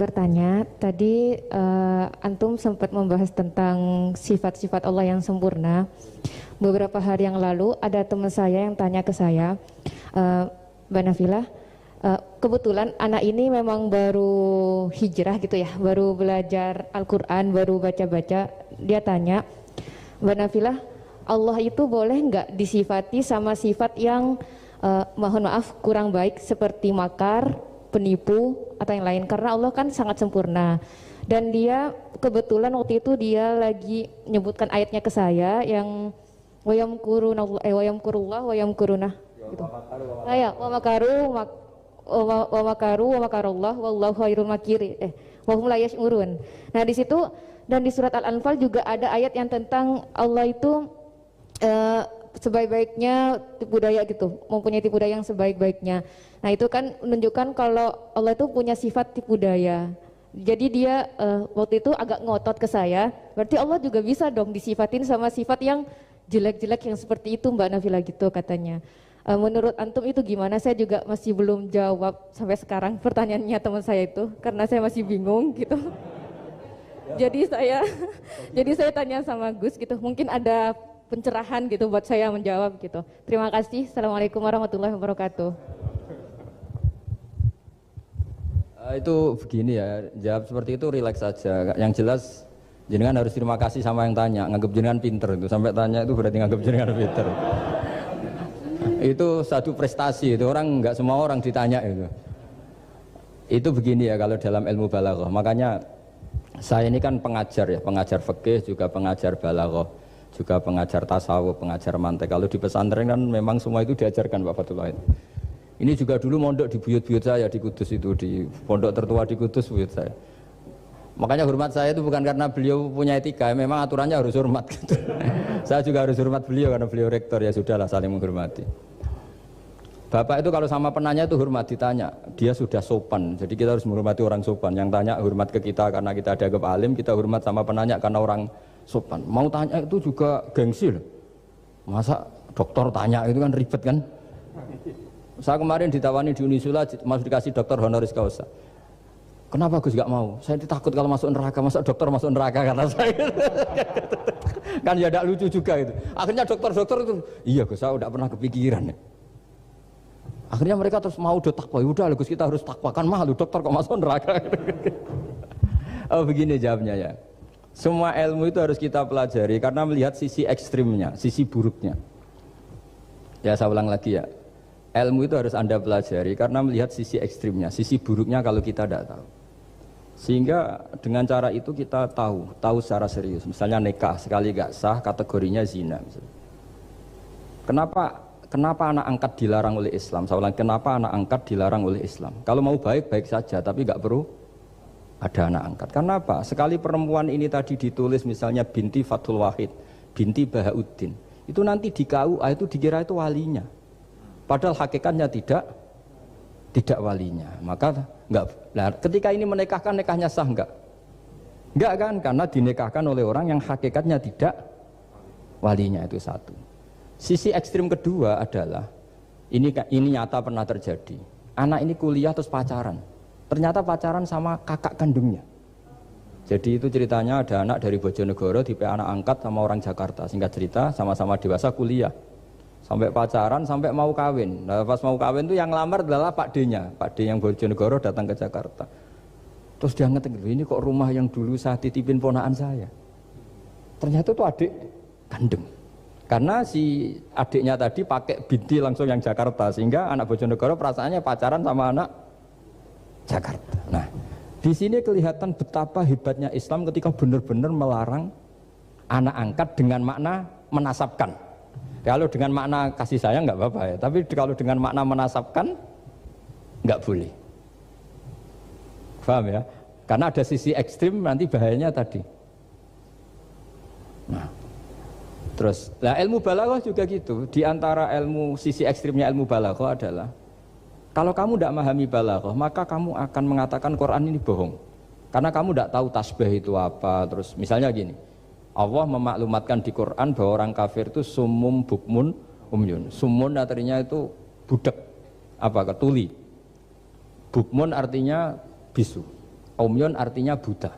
bertanya, tadi Antum sempat membahas tentang sifat-sifat Allah yang sempurna. Beberapa hari yang lalu ada teman saya yang tanya ke saya, Mbak Nafilah, kebetulan anak ini memang baru hijrah gitu ya, baru belajar Al-Quran, baru baca-baca. Dia tanya, Mbak Nafilah, Allah itu boleh nggak disifati sama sifat yang mohon maaf kurang baik seperti makar, penipu atau yang lain, karena Allah kan sangat sempurna. Dan dia kebetulan waktu itu dia lagi menyebutkan ayatnya ke saya yang wayamkurullah wayamkuruna gitu. Wa makaru wa makarullah wallahu khairul makirin wa hum la yash'urun. Nah, di situ dan di surat Al-Anfal juga ada ayat yang tentang Allah itu sebaik-baiknya tipu daya gitu, mempunyai tipu daya yang sebaik-baiknya. Nah, itu kan menunjukkan kalau Allah itu punya sifat tipu daya. Jadi dia waktu itu agak ngotot ke saya, berarti Allah juga bisa dong disifatin sama sifat yang jelek-jelek yang seperti itu Mbak Nafila gitu katanya. Menurut Antum itu gimana? Saya juga masih belum jawab sampai sekarang pertanyaannya teman saya itu, karena saya masih bingung gitu. Jadi saya tanya sama Gus gitu, mungkin ada pencerahan gitu buat saya menjawab gitu. Terima kasih. Assalamualaikum warahmatullahi wabarakatuh. Itu begini ya, jawab seperti itu rileks saja. Yang jelas jenengan harus terima kasih sama yang tanya, nganggep jenengan pinter itu. Sampai tanya itu berarti nganggep jenengan pinter. Itu satu prestasi, itu orang nggak semua orang ditanya itu. Itu begini ya kalau dalam ilmu balaghah. Makanya saya ini kan pengajar ya, pengajar fikih juga pengajar balaghah, juga pengajar tasawuf, pengajar mantek. Kalau di pesantren kan memang semua itu diajarkan Pak Fatullah. Ini juga dulu mondok di buyut-buyut saya di Kudus itu, di pondok tertua di Kudus buyut saya. Makanya hormat saya itu bukan karena beliau punya etika, memang aturannya harus hormat gitu. Saya juga harus hormat beliau karena beliau rektor, ya sudahlah saling menghormati. Bapak itu kalau sama penanya itu hormat, ditanya, dia sudah sopan. Jadi kita harus menghormati orang sopan. Yang tanya hormat ke kita karena kita dianggap alim, kita hormat sama penanya karena orang sopan. Mau tanya itu juga gengsi loh. Masa dokter tanya itu kan ribet kan? Saya kemarin ditawani di Unisula, masuk dikasih dokter honoris causa. Kenapa Gus gak mau? Saya takut kalau masuk neraka, masa dokter masuk neraka kata saya. Kan ya tidak lucu juga itu. Akhirnya dokter-dokter itu, iya Gus, saya tidak pernah kepikiran ya. Akhirnya mereka terus mau udah takwa, udah Gus kita harus takwa, kan malu dokter kok masuk neraka. Oh begini jawabnya ya. Semua ilmu itu harus kita pelajari karena melihat sisi ekstrimnya, sisi buruknya. Ya saya ulang lagi ya. Ilmu itu harus Anda pelajari karena melihat sisi ekstrimnya, sisi buruknya kalau kita tidak tahu. Sehingga dengan cara itu kita tahu secara serius. Misalnya nikah sekali gak sah kategorinya zina. Misalnya. Kenapa anak angkat dilarang oleh Islam? Saya ulang, kenapa anak angkat dilarang oleh Islam? Kalau mau baik saja, tapi gak perlu ada anak angkat. Karena apa? Sekali perempuan ini tadi ditulis misalnya binti Fathul Wahid, binti Bahauddin, itu nanti di KUA itu dikira itu walinya. Padahal hakikatnya tidak walinya. Maka enggak. Nah, ketika ini menikahkan, nikahnya sah enggak? Enggak kan? Karena dinikahkan oleh orang yang hakikatnya tidak walinya, itu satu. Sisi ekstrim kedua adalah ini nyata pernah terjadi. Anak ini kuliah terus pacaran. Ternyata pacaran sama kakak kandungnya. Jadi itu ceritanya ada anak dari Bojonegoro tipe anak angkat sama orang Jakarta. Singkat cerita sama-sama dewasa kuliah. Sampai pacaran, sampai mau kawin. Nah, pas mau kawin itu yang lamar adalah Pak D-nya. Pak D yang Bojonegoro datang ke Jakarta. Terus dia ngetik, ini kok rumah yang dulu saya titipin ponakan saya. Ternyata itu adik kandung. Karena si adiknya tadi pakai binti langsung yang Jakarta. Sehingga anak Bojonegoro perasaannya pacaran sama anak Jakarta. Nah, di sini kelihatan betapa hebatnya Islam ketika benar-benar melarang anak angkat dengan makna menasabkan. Kalau dengan makna kasih sayang nggak apa-apa ya, tapi kalau dengan makna menasabkan nggak boleh. Paham ya? Karena ada sisi ekstrim nanti bahayanya tadi. Nah, terus, ilmu balaghah juga gitu. Di antara sisi ekstrimnya ilmu balaghah adalah kalau kamu tidak memahami balaghah, maka kamu akan mengatakan Quran ini bohong. Karena kamu tidak tahu tasbih itu apa. Terus misalnya gini. Allah memaklumatkan di Quran bahwa orang kafir itu sumum bukmun umyun. Sumun artinya itu budak, tuli. Bukmun artinya bisu. Umyun artinya buta.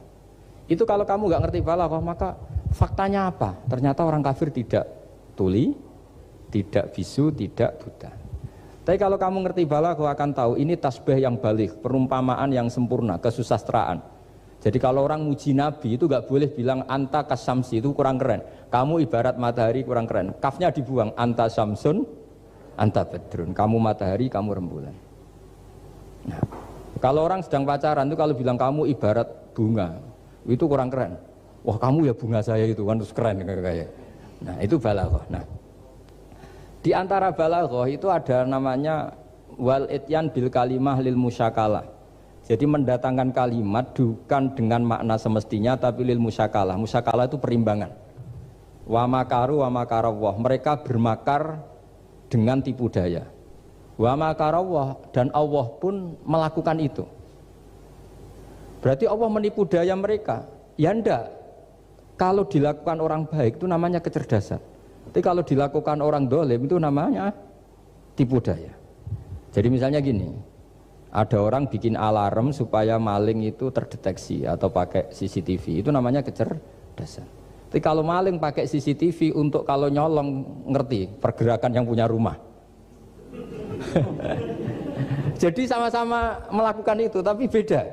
Itu kalau kamu nggak ngerti balaghah, maka faktanya apa? Ternyata orang kafir tidak tuli, tidak bisu, tidak buta. Tapi kalau kamu ngerti balaghah akan tahu ini tasbih yang balik, perumpamaan yang sempurna, kesusastraan. Jadi kalau orang muji Nabi itu nggak boleh bilang anta kasamsi, itu kurang keren. Kamu ibarat matahari, kurang keren. Kafnya dibuang, anta samsun, anta badrun. Kamu matahari, kamu rembulan. Nah, kalau orang sedang pacaran itu kalau bilang kamu ibarat bunga, itu kurang keren. Wah, kamu ya bunga saya itu kan, terus keren kayak. Nah, itu balaghah. Nah, di antara balaghah itu ada namanya wal ityan bil kalimah lil musyakalah. Jadi mendatangkan kalimat bukan dengan makna semestinya tapi lil musyakalah. Musyakalah itu perimbangan. Wa makaru wa makarawah. Mereka bermakar dengan tipu daya. Wa makarawah, dan Allah pun melakukan itu. Berarti Allah menipu daya mereka. Ya enggak. Kalau dilakukan orang baik itu namanya kecerdasan. Tapi kalau dilakukan orang dolim itu namanya tipu daya. Jadi misalnya gini, ada orang bikin alarm supaya maling itu terdeteksi atau pakai CCTV, itu namanya kecerdasan. Tapi kalau maling pakai CCTV untuk kalau nyolong, ngerti pergerakan yang punya rumah. Jadi sama-sama melakukan itu tapi beda.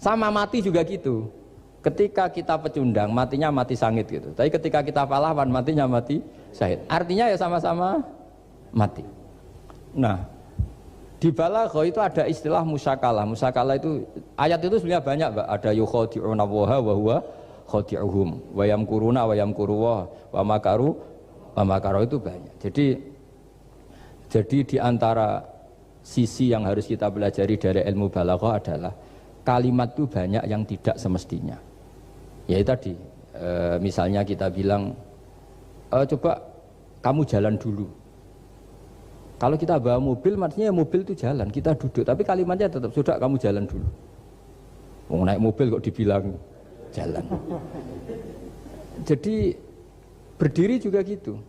Sama mati juga gitu. Ketika kita pecundang matinya mati sangit gitu. Tapi ketika kita pahlawan matinya mati syahid. Artinya ya sama-sama mati. Nah, di balaghah itu ada istilah musyakalah. Musyakalah itu ayat itu sebenarnya banyak, Mbak. Ada yukhadi'una waha wa huwa khadi'uhum wa yamkuruna wa yamkuru wa makaru wa makaru, itu banyak. Jadi di antara sisi yang harus kita pelajari dari ilmu balaghah adalah kalimat itu banyak yang tidak semestinya. Ya itu tadi, misalnya kita bilang coba kamu jalan dulu. Kalau kita bawa mobil, maksudnya mobil itu jalan, kita duduk, tapi kalimatnya tetap sudah kamu jalan dulu. Mau naik mobil kok dibilang jalan. Jadi berdiri juga gitu.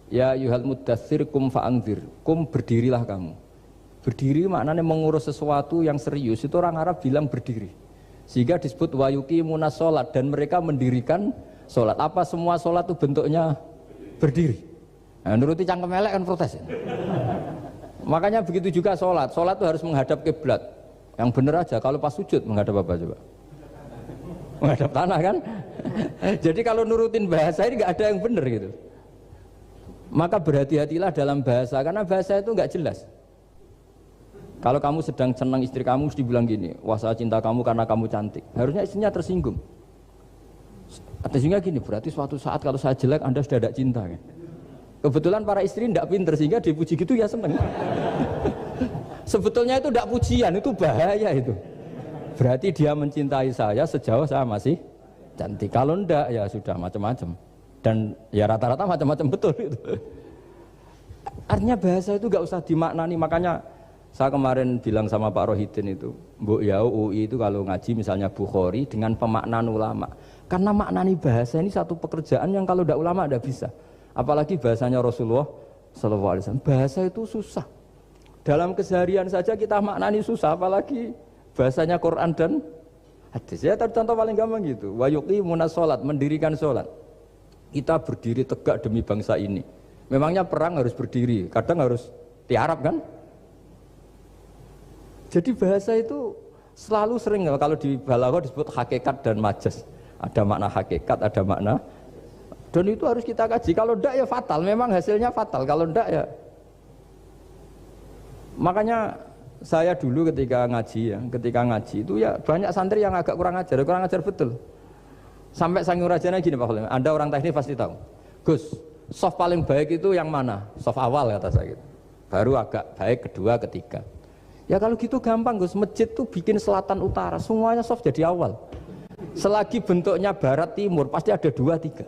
Ya yuhal muddatsir kum fa'anzir, kum berdirilah kamu. Berdiri maknanya mengurus sesuatu yang serius, itu orang Arab bilang berdiri. Sehingga disebut wayuqimuna sholat, dan mereka mendirikan sholat. Apa semua sholat itu bentuknya berdiri? Nah, nuruti cangkem elek kan protes ya? Makanya begitu juga sholat itu harus menghadap kiblat. Yang bener aja, kalau pas sujud menghadap apa coba? Menghadap tanah kan? Jadi kalau nurutin bahasa ini nggak ada yang bener gitu. Maka berhati-hatilah dalam bahasa, karena bahasa itu nggak jelas. Kalau kamu sedang senang istri kamu, mesti bilang gini, wah saya cinta kamu karena kamu cantik. Harusnya istrinya tersinggung. Tersinggung gini, berarti suatu saat kalau saya jelek Anda sudah tidak cinta kan? Kebetulan para istri tidak pinter sehingga dipuji gitu ya seneng. Sebetulnya itu tidak pujian, itu bahaya itu. Berarti dia mencintai saya sejauh saya masih cantik. Kalau enggak ya sudah macam-macam. Dan ya rata-rata macam-macam betul itu. Artinya bahasa itu nggak usah dimaknani. Makanya saya kemarin bilang sama Pak Rohidin itu, Mbok ya UI itu kalau ngaji misalnya Bukhari dengan pemaknaan ulama. Karena maknani bahasa ini satu pekerjaan yang kalau tidak ulama tidak bisa. Apalagi bahasanya Rasulullah SAW. Bahasa itu susah. Dalam keseharian saja kita maknani susah, apalagi bahasanya Quran dan hadis. Ya contoh paling gampang gitu. Wa yuqimuna sholat, mendirikan sholat. Kita berdiri tegak demi bangsa ini. Memangnya perang harus berdiri, kadang harus tiarap kan? Jadi bahasa itu selalu sering, kalau di balaghah disebut hakikat dan majas. Ada makna hakikat, ada makna. Dan itu harus kita kaji. Kalau enggak ya fatal, memang hasilnya fatal. Kalau enggak ya. Makanya saya dulu ketika ngaji itu ya banyak santri yang agak kurang ajar betul. Sampai Sanghyang Rajana gini Pak Khalil, Anda orang teknik pasti tahu. Gus, soft paling baik itu yang mana? Soft awal kata saya gitu. Baru agak baik kedua, ketiga. Ya kalau gitu gampang Gus, masjid tuh bikin selatan utara, semuanya soft jadi awal. Selagi bentuknya barat timur pasti ada 2-3.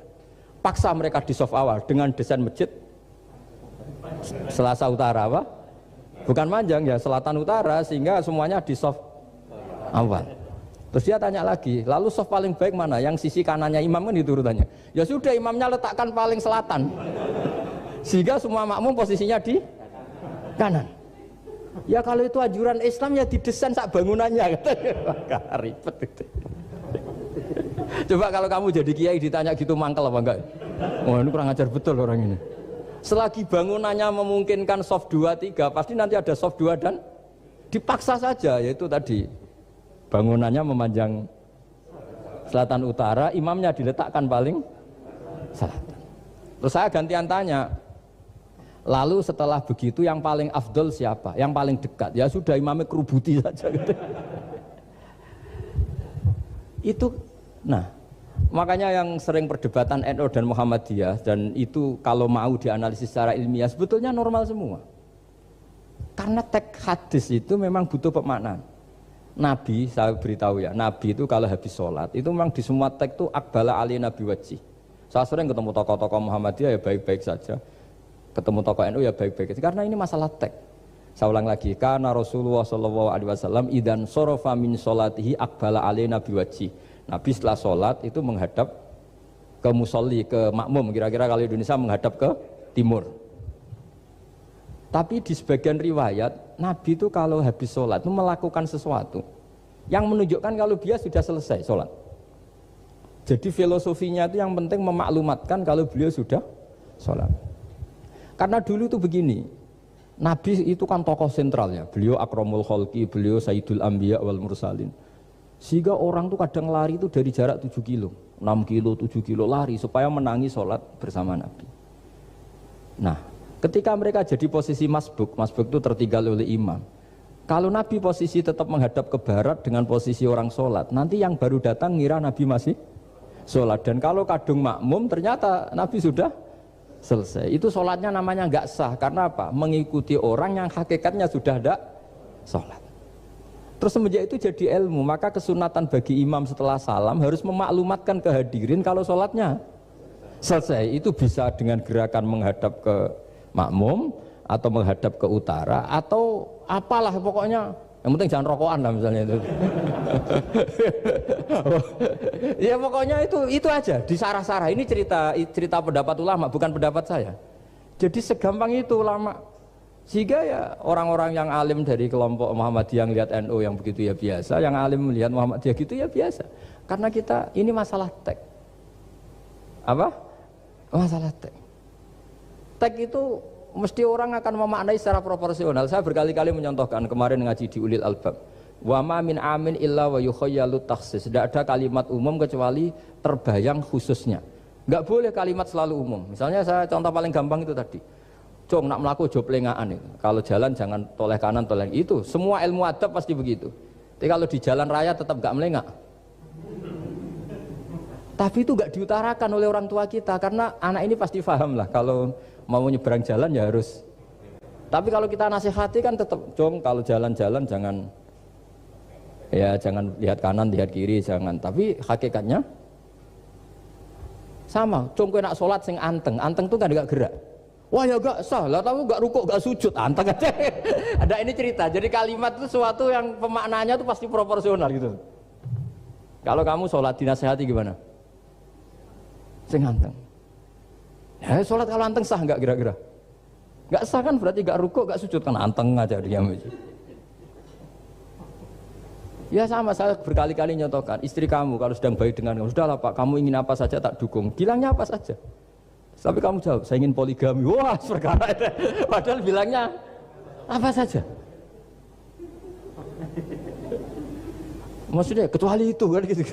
Paksa mereka di soft awal dengan desain masjid selasa utara apa? Bukan manjang ya, selatan utara, sehingga semuanya di soft awal. Terus dia tanya lagi, lalu soft paling baik mana? Yang sisi kanannya imam kan itu urutannya. Ya sudah, imamnya letakkan paling selatan. Sehingga semua makmum posisinya di kanan. Ya kalau itu anjuran Islam ya didesain sak bangunannya katanya. Ribet itu. Coba kalau kamu jadi kiai ditanya gitu mangkel apa enggak? Wah ini kurang ajar betul orang ini. Selagi bangunannya memungkinkan soft 2, 3 pasti nanti ada soft 2 dan dipaksa saja, yaitu tadi bangunannya memanjang selatan utara, imamnya diletakkan paling selatan. Terus saya gantian tanya, lalu setelah begitu yang paling afdol siapa? Yang paling dekat? Ya sudah imamnya kerubuti saja gitu. Itu, nah makanya yang sering perdebatan NU dan Muhammadiyah, dan itu kalau mau dianalisis secara ilmiah sebetulnya normal semua. Karena teks hadis itu memang butuh pemaknaan. Nabi, saya beritahu ya, Nabi itu kalau habis sholat itu memang di semua teks itu akbala ali nabi wajih. Saya sering ketemu tokoh-tokoh Muhammadiyah ya baik-baik saja, ketemu tokoh NU ya baik-baik saja, karena ini masalah teks. Saya ulang lagi, karena Rasulullah SAW idan sorofa min sholatihi akbala ali nabi wajih. Nabi setelah sholat itu menghadap ke musolli, ke makmum, kira-kira kalau Indonesia menghadap ke timur. Tapi di sebagian riwayat, Nabi itu kalau habis sholat itu melakukan sesuatu yang menunjukkan kalau dia sudah selesai sholat. Jadi filosofinya itu yang penting memaklumatkan kalau beliau sudah sholat. Karena dulu itu begini, Nabi itu kan tokoh sentralnya, beliau akramul khalqi, beliau sayyidul anbiya wal mursalin. Sehingga orang tuh kadang lari itu dari jarak 7 kilo, 6 kilo, 7 kilo lari supaya menangi sholat bersama Nabi. Nah, ketika mereka jadi posisi masbuk itu tertinggal oleh imam. Kalau Nabi posisi tetap menghadap ke barat dengan posisi orang sholat, nanti yang baru datang ngira Nabi masih sholat. Dan kalau kadung makmum ternyata Nabi sudah selesai. Itu sholatnya namanya nggak sah. Karena apa? Mengikuti orang yang hakikatnya sudah ada sholat. Terus semenjak itu jadi ilmu, maka kesunatan bagi imam setelah salam harus memaklumatkan ke hadirin kalau sholatnya selesai. Itu bisa dengan gerakan menghadap ke makmum atau menghadap ke utara atau apalah pokoknya, yang penting jangan rokokan lah misalnya itu. Ya pokoknya itu aja disarah-sarah. Ini cerita pendapat ulama, bukan pendapat saya. Jadi segampang itu ulama. Sehingga ya orang-orang yang alim dari kelompok Muhammadiyah yang lihat NU yang begitu ya biasa, yang alim melihat Muhammadiyah gitu ya biasa. Karena kita ini masalah teks. Apa? Masalah teks. Teks itu mesti orang akan memaknai secara proporsional. Saya berkali-kali menyontohkan kemarin ngaji di Ulil Albab. Wa ma min amin illa wa yukhayyalu takhsis. Tidak ada kalimat umum kecuali terbayang khususnya. Enggak boleh kalimat selalu umum. Misalnya saya contoh paling gampang itu tadi. Cong nak melaku job lengaan itu. Kalau jalan jangan toleh kanan toleh itu. Semua ilmu adab pasti begitu. Tapi kalau di jalan raya tetap enggak melengak. Tapi itu enggak diutarakan oleh orang tua kita karena anak ini pasti paham lah kalau mau nyebrang jalan ya harus. Tapi kalau kita nasihati kan tetap, Cong kalau jalan-jalan jangan lihat kanan, lihat kiri, jangan. Tapi hakikatnya sama. Cong kowe nak sholat sing anteng tuh kan enggak gerak. Wah ya enggak sah lah, tahu enggak rukuk, enggak sujud, anteng aja. Ada ini cerita. Jadi kalimat itu sesuatu yang pemaknanya itu pasti proporsional gitu. Kalau kamu sholat dinasihati gimana? Sing anteng. Ya sholat kalau anteng sah enggak kira-kira? Enggak sah kan berarti enggak rukuk, enggak sujud, kan anteng aja diam aja. Ya sama, saya berkali-kali nyontohkan istri kamu kalau sedang baik dengan kamu, sudahlah Pak, kamu ingin apa saja tak dukung, bilangnya apa saja. Tapi kamu jawab, saya ingin poligami, wah perkara itu. Padahal bilangnya apa saja. Maksudnya kecuali itu kan gitu.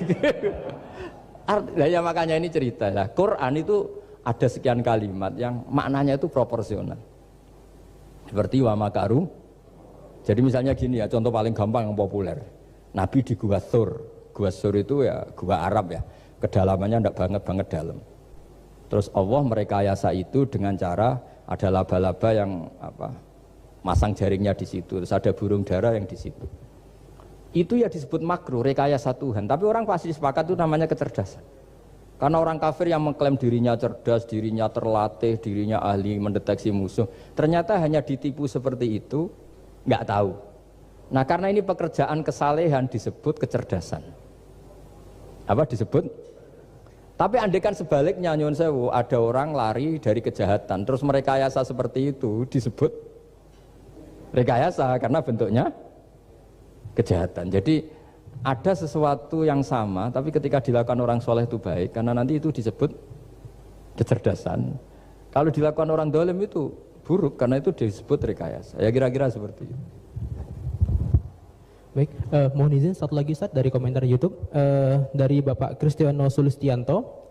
Nah, ya makanya ini cerita lah. Quran itu ada sekian kalimat yang maknanya itu proporsional. Seperti wa makaru. Jadi misalnya gini ya, contoh paling gampang yang populer. Nabi di Gua Thur. Gua Thur itu ya gua Arab ya. Kedalamannya enggak banget dalam. Terus Allah merekayasa itu dengan cara ada laba-laba yang masang jaringnya di situ, terus ada burung dara yang di situ. Itu ya disebut makruh, rekayasa Tuhan. Tapi orang pasti sepakat itu namanya kecerdasan. Karena orang kafir yang mengklaim dirinya cerdas, dirinya terlatih, dirinya ahli mendeteksi musuh, ternyata hanya ditipu seperti itu, nggak tahu. Nah karena ini pekerjaan kesalehan disebut kecerdasan. Apa disebut? Tapi andaikan sebaliknya, nyuwun sewu, ada orang lari dari kejahatan, terus merekayasa seperti itu disebut rekayasa karena bentuknya kejahatan. Jadi ada sesuatu yang sama, tapi ketika dilakukan orang soleh itu baik, karena nanti itu disebut kecerdasan. Kalau dilakukan orang dolim itu buruk, karena itu disebut rekayasa. Ya kira-kira seperti itu. Baik, mohon izin satu lagi Ustaz dari komentar YouTube dari Bapak Kristiano Sulistianto.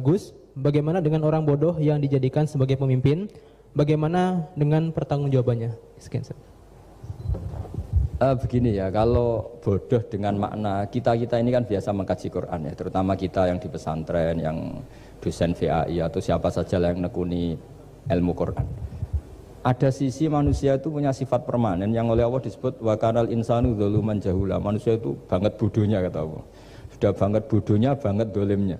Gus, bagaimana dengan orang bodoh yang dijadikan sebagai pemimpin? Bagaimana dengan pertanggungjawabannya? Sekian Ustaz. Begini ya, kalau bodoh dengan makna kita ini kan biasa mengkaji Quran ya, terutama kita yang di pesantren, yang dosen VAI atau siapa saja yang nekuni ilmu Quran. Ada sisi manusia itu punya sifat permanen yang oleh Allah disebut wa kanal insanu dzaluman jahula. Manusia itu banget bodohnya kata Allah. Sudah banget bodohnya, banget dolimnya.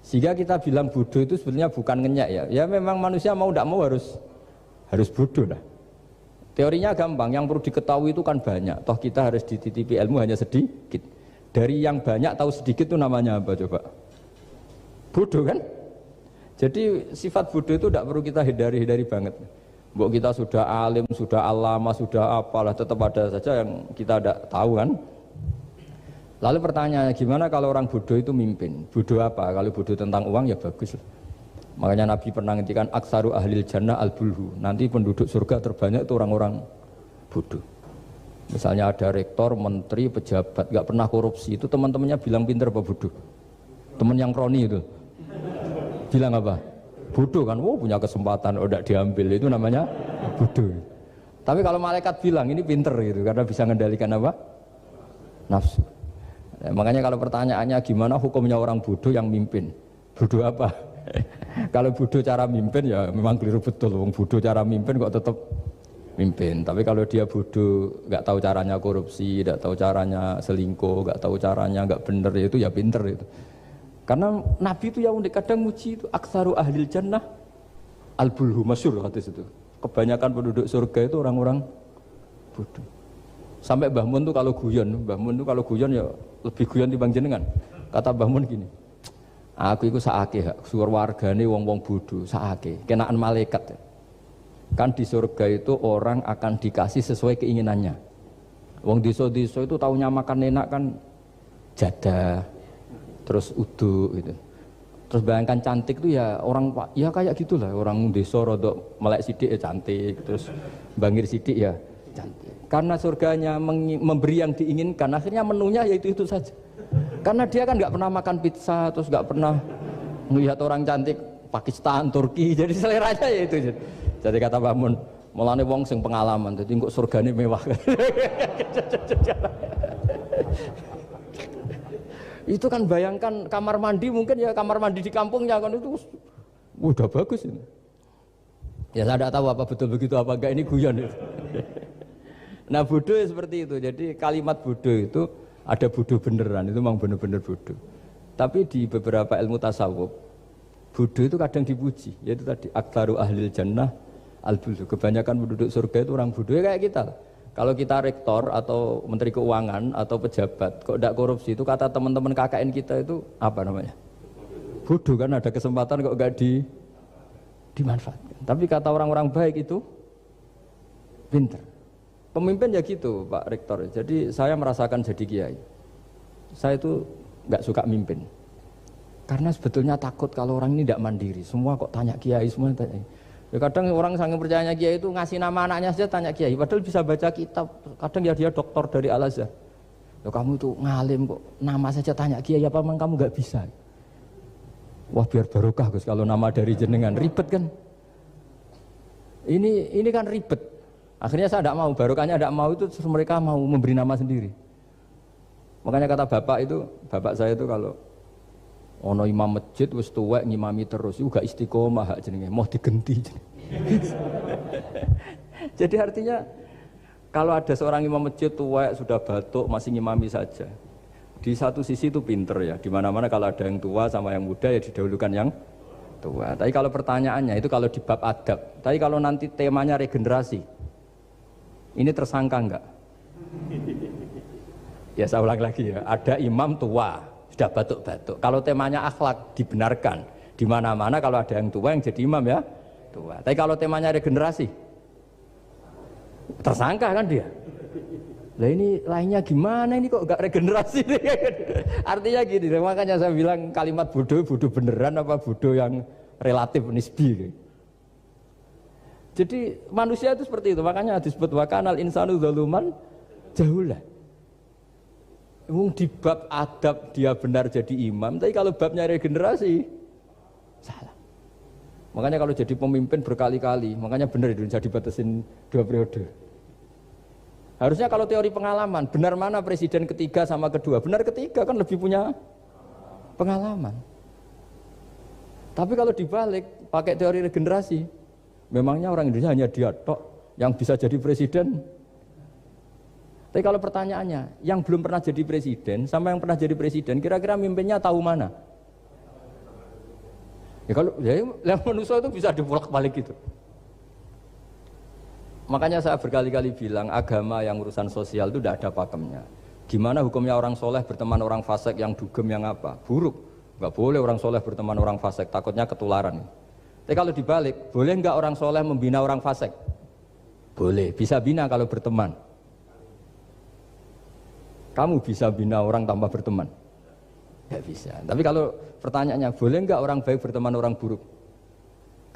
Sehingga kita bilang bodoh itu sebenarnya bukan ngenyak ya. Ya memang manusia mau tidak mau harus bodoh lah. Teorinya gampang, yang perlu diketahui itu kan banyak. Toh kita harus dititipi ilmu hanya sedikit. Dari yang banyak tahu sedikit itu namanya apa coba? Bodoh kan? Jadi sifat bodoh itu tidak perlu kita hindari banget. Mbok kita sudah alim, sudah alama, sudah apalah, tetap ada saja yang kita tidak tahu kan? Lalu pertanyaannya, gimana kalau orang bodoh itu mimpin? Bodoh apa? Kalau bodoh tentang uang ya bagus. Makanya Nabi pernah ngendikan aksaru ahlil jannah al-bulhu. Nanti penduduk surga terbanyak itu orang-orang bodoh. Misalnya ada rektor, menteri, pejabat, gak pernah korupsi. Itu teman-temannya bilang pinter apa bodoh? Teman yang kroni itu bilang apa? Bodoh kan, punya kesempatan, tidak diambil, itu namanya bodoh. Tapi kalau malaikat bilang ini pinter gitu, karena bisa mengendalikan apa? Nafsu. Makanya kalau pertanyaannya gimana hukumnya orang bodoh yang mimpin? Bodoh apa? Kalau bodoh cara mimpin ya memang keliru betul. Wong bodoh cara mimpin kok tetap mimpin. Tapi kalau dia bodoh, nggak tahu caranya korupsi, nggak tahu caranya selingkuh, nggak tahu caranya nggak bener, itu ya pinter itu. Karena Nabi itu yang kadang muji itu aksaru ahlil jannah al-bulhu, masyhur hadis itu. Kebanyakan penduduk surga itu orang-orang bodoh. Sampai Mbah Mun tuh kalau guyon ya lebih guyon timbang jenengan. Kata Mbah Mun gini, aku itu saake suar wargane wong-wong bodoh, saake kenaan malaikat. Kan di surga itu orang akan dikasih sesuai keinginannya. Wong desa-desa itu taunya makan enak kan jadah, terus uduk gitu. Terus bayangkan cantik itu ya orang ya kayak gitulah, orang desa rodok melek sidik ya cantik, terus bangir sidik ya cantik. Karena surganya memberi yang diinginkan, akhirnya menunya ya itu saja. Karena dia kan nggak pernah makan pizza, terus nggak pernah melihat orang cantik Pakistan, Turki, jadi seleranya ya itu. Jadi kata Mbah Mun, mulane wong sing pengalaman, jadi kok surgane mewah. Itu kan bayangkan kamar mandi, mungkin ya kamar mandi di kampungnya kan itu udah bagus ini. Ya saya tidak tahu apa betul begitu apa enggak, ini guyon itu. Nah bodoh ya seperti itu. Jadi kalimat bodoh itu ada bodoh beneran, itu memang bener-bener bodoh. Tapi di beberapa ilmu tasawuf, bodoh itu kadang dipuji, yaitu tadi aktaru ahlil jannah al-bulhu. Kebanyakan penduduk surga itu orang bodoh ya kayak kita. Kalau kita rektor atau menteri keuangan atau pejabat kok tidak korupsi, itu kata teman-teman KKN kita itu apa namanya? Bodoh kan, ada kesempatan kok enggak dimanfaatkan. Tapi kata orang-orang baik itu pintar. Pemimpin ya gitu Pak Rektor. Jadi saya merasakan jadi kiai. Saya itu nggak suka mimpin. Karena sebetulnya takut kalau orang ini tidak mandiri. Semua kok tanya kiai, semua tanya. Ya kadang orang saking percayanya kiai itu ngasih nama anaknya saja tanya kiai. Padahal bisa baca kitab. Kadang ya dia doktor dari Al-Azhar. Ya kamu itu ngalim kok nama saja tanya kiai, apa memang kamu nggak bisa? Wah biar barokah Gus kalau nama dari jenengan, ribet kan? Ini kan ribet. Akhirnya saya tidak mau, barokahnya tidak mau itu terus mereka mau memberi nama sendiri. Makanya kata bapak saya itu kalau ono imam masjid wis tuwek ngimami terus, itu gak istiqomah hak jenenge, mau digenti. Jadi artinya kalau ada seorang imam masjid tuwek sudah batuk masih ngimami saja. Di satu sisi itu pinter ya, di mana-mana kalau ada yang tua sama yang muda ya didahulukan yang tua. Tapi kalau pertanyaannya itu kalau di bab adab, tapi kalau nanti temanya regenerasi, ini tersangka enggak? Ya saya ulang lagi ya, ada imam tua sudah batuk-batuk. Kalau temanya akhlak dibenarkan, di mana-mana kalau ada yang tua yang jadi imam ya tua. Tapi kalau temanya regenerasi, Tersangka kan dia. Lah ini lainnya gimana ini kok nggak regenerasi? Artinya gini, makanya saya bilang kalimat bodoh beneran apa bodoh yang relatif nisbi. Jadi manusia itu seperti itu, makanya disebut wakanal insanu zaluman jahula. Di bab adab dia benar jadi imam, tapi kalau babnya regenerasi salah. Makanya kalau jadi pemimpin berkali-kali, makanya benar Indonesia dibatasin 2 periode. Harusnya kalau teori pengalaman, benar mana presiden ketiga sama kedua? Benar ketiga kan lebih punya pengalaman. Tapi kalau dibalik, pakai teori regenerasi, memangnya orang Indonesia hanya dia tok yang bisa jadi presiden? Tapi kalau pertanyaannya, yang belum pernah jadi presiden sama yang pernah jadi presiden, kira-kira mimpinnya tahu mana? Ya kalau yang manusia itu bisa dibolak-balik gitu. Makanya saya berkali-kali bilang agama yang urusan sosial itu tidak ada pakemnya. Gimana hukumnya orang soleh berteman orang fasik yang dugem yang apa? Buruk. Nggak boleh orang soleh berteman orang fasik, takutnya ketularan. Tapi kalau dibalik, boleh nggak orang soleh membina orang fasik? Boleh, bisa bina kalau berteman. Kamu bisa bina orang tanpa berteman? Nggak bisa. Tapi kalau pertanyaannya, boleh nggak orang baik berteman orang buruk?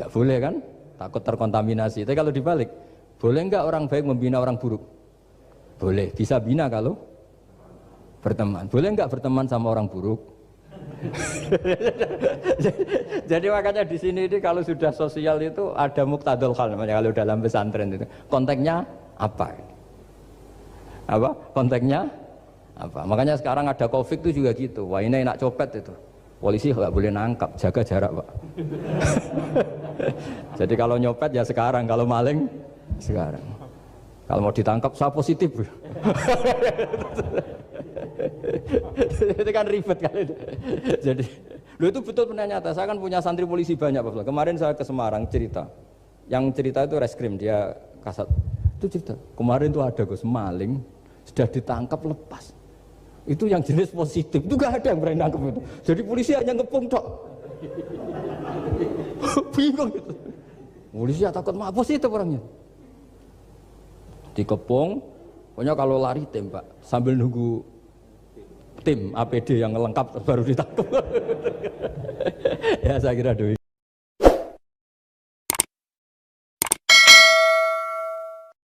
Nggak boleh kan? Takut terkontaminasi. Tapi kalau dibalik, boleh nggak orang baik membina orang buruk? Boleh, bisa bina kalau berteman. Boleh nggak berteman sama orang buruk? Jadi makanya di sini ini kalau sudah sosial itu ada muktadul hal namanya kalau dalam pesantren itu. Konteksnya apa? Apa? Konteksnya apa? Makanya sekarang ada Covid itu juga gitu. Wah ini enak copet itu. Polisi nggak boleh nangkap, jaga jarak Pak. Jadi kalau nyopet ya sekarang, kalau maling sekarang. Kalau mau ditangkap saya positif. Itu kan ribet kan. Jadi, itu betul benar nyata. Saya kan punya santri polisi banyak Pak. Kemarin saya ke Semarang cerita. Yang cerita itu reskrim dia kasat. Itu cerita. Kemarin tuh ada Gus maling sudah ditangkap lepas. Itu yang jenis positif. Itu gak ada yang berani nangkep itu. Jadi polisi hanya ngepung tok. Bingung gitu. Polisi ya takut mah positif orangnya. Dikepung, pokoknya kalau lari tembak sambil nunggu tim APD yang lengkap baru ditangkap. Ya saya kira doi.